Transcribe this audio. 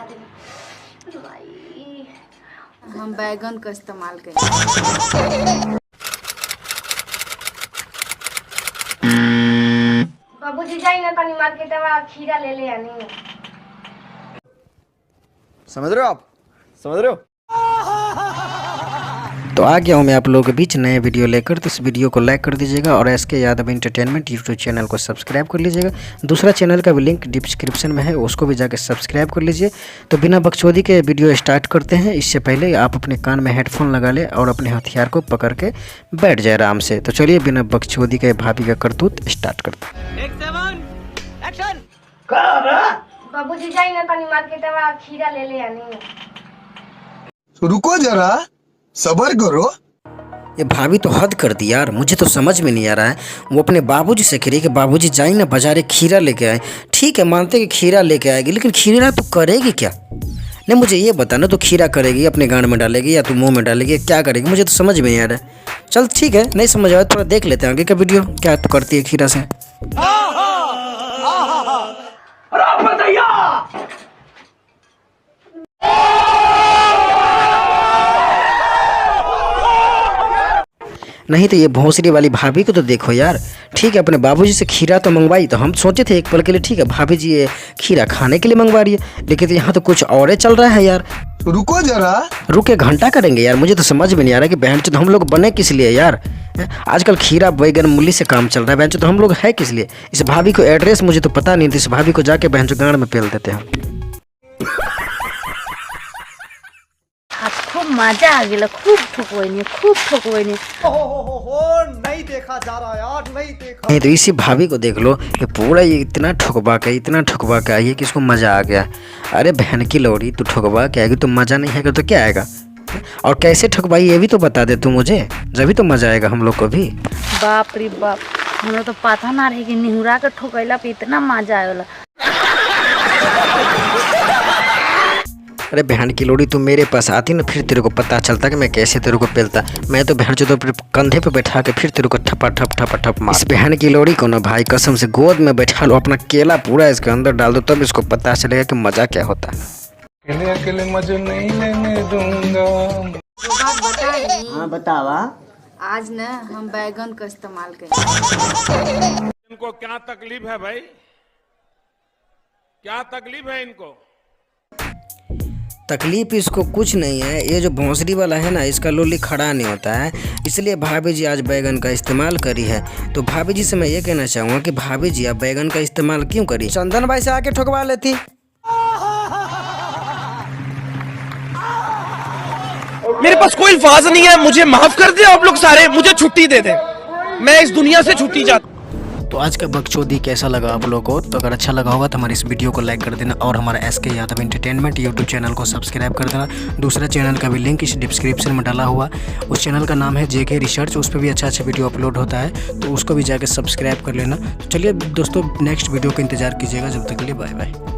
लगा देंगे भाई। हम बैगन का इस्तेमाल करें। बाबूजी जाई ना तनी मार्केट में खीरा ले ले आनी। समझ रहे हो आप? समझ रहे हो? तो आ गया हूँ मैं आप लोगों के बीच नए वीडियो लेकर। तो इस वीडियो को लाइक कर दीजिएगा और SK Yadav entertainment YouTube channel को सब्सक्राइब कर लीजिएगा। दूसरा चैनल का भी लिंक डिस्क्रिप्शन में है, उसको भी जाकर सब्सक्राइब कर लीजिए। तो बिना बकचोदी के वीडियो स्टार्ट करते हैं। इससे पहले आप अपने कान में हेडफोन लगा ले और अपने हथियार को पकड़ के बैठ जाए आराम से। तो चलिए बिना बकचोदी के भाभी का करतूत स्टार्ट करते हैं। बाबूजी जाई ना तनी मार्केट में खीरा ले ले आनी। रुको जरा, सब्र करो। ये भाभी तो हद कर दी यार, मुझे तो समझ में नहीं आ रहा है। वो अपने बाबूजी से कह रही कि बाबूजी जाए ना बाजारे खीरा लेके आए। ठीक है, मानते कि खीरा लेके आएगी, लेकिन खीरा तो करेगी क्या? नहीं मुझे ये बताना, तो खीरा करेगी अपने गांड में डालेगी या तो मुंह में डालेगी, क्या करेगी? मुझे तो समझ में नहीं आ रहा है। चल ठीक है, नहीं समझ आया थोड़ा देख लेते हैं आगे का वीडियो, क्या तो करती है खीरा से। नहीं तो ये भोंसरी वाली भाभी को तो देखो यार। ठीक है, अपने बाबूजी से खीरा तो मंगवाई, तो हम सोचे थे एक पल के लिए ठीक है भाभी जी ये खीरा खाने के लिए मंगवा रही है, लेकिन तो यहाँ तो कुछ और ही चल रहा है यार। रुको जरा, रुके घंटा करेंगे यार। मुझे तो समझ में नहीं आ रहा कि बहन चो तो हम लोग बने किस लिए यार। आजकल खीरा बैगन मूली से काम चल रहा है, बहन चो तो हम लोग है किस लिए? इस भाभी को एड्रेस मुझे तो पता नहीं था, इस भाभी को जाके बहन चो गांड में पेल देते हैं। खूब मजा आ गया, खूब ठोकवैनी, खूब ठोकवैनी। नहीं देखा जा रहा यार, नहीं देखा। नहीं तो इसी भाभी को देख लो, ये पूरा ये इतना ठुकवा के आई है कि इसको मजा आ गया। अरे बहन की लौड़ी, तू ठुकवा के आएगी तो मजा नहीं आएगा तो क्या आएगा? और कैसे ठुकवाई ये भी तो बता दे तू मुझे, जब तो मजा आएगा हम लोग को भी। बाप रे बाप, हमरा तो पता ना रही कि निहुरा के ठोकैला पे इतना मजा आएगा। अरे बहन की लोड़ी, तू मेरे पास आती ना, फिर तेरे को पता चलता कि मैं कैसे तेरे को पेलता। मैं तो बहन चो तो कंधे पे बैठा के फिर तेरे को ठपा ठप मार। इस बहन की लोड़ी को ना भाई कसम से गोद में बैठा लो, अपना केला पूरा इसके अंदर डाल दो, तब इसको पता चलेगा कि मजा क्या होता है। अकेले अकेले मजे नहीं लेने दूंगा। हाँ बतावा। आज ना हम बैगन का इस्तेमाल करें। इनको क्या तकलीफ है भाई? क्या तकलीफ है इनको? तकलीफ इसको कुछ नहीं है, ये जो भोंसरी वाला है ना, इसका लोली खड़ा नहीं होता है, इसलिए भाभी जी आज बैगन का इस्तेमाल करी है। तो भाभी जी से मैं ये कहना चाहूँगा कि भाभी जी आप बैगन का इस्तेमाल क्यों करी? चंदन भाई से आके ठोकवा लेती। मेरे पास कोई अल्फाज नहीं है, मुझे माफ कर दे आप लोग सारे, मुझे छुट्टी दे दे, मैं इस दुनिया से छुट्टी चाहता। तो आज का बकचोदी कैसा लगा आप लोगों को? तो अगर अच्छा लगा होगा तो हमारे इस वीडियो को लाइक कर देना और हमारा SK Yadav entertainment YouTube channel को सब्सक्राइब कर देना। दूसरा चैनल का भी लिंक इस डिस्क्रिप्शन में डाला हुआ, उस चैनल का नाम है जेके रिसर्च, उस पर भी अच्छा वीडियो अपलोड होता है, तो उसको भी जाकर सब्सक्राइब कर लेना। तो चलिए दोस्तों, नेक्स्ट वीडियो का इंतजार कीजिएगा, जब तक के लिए बाय बाय।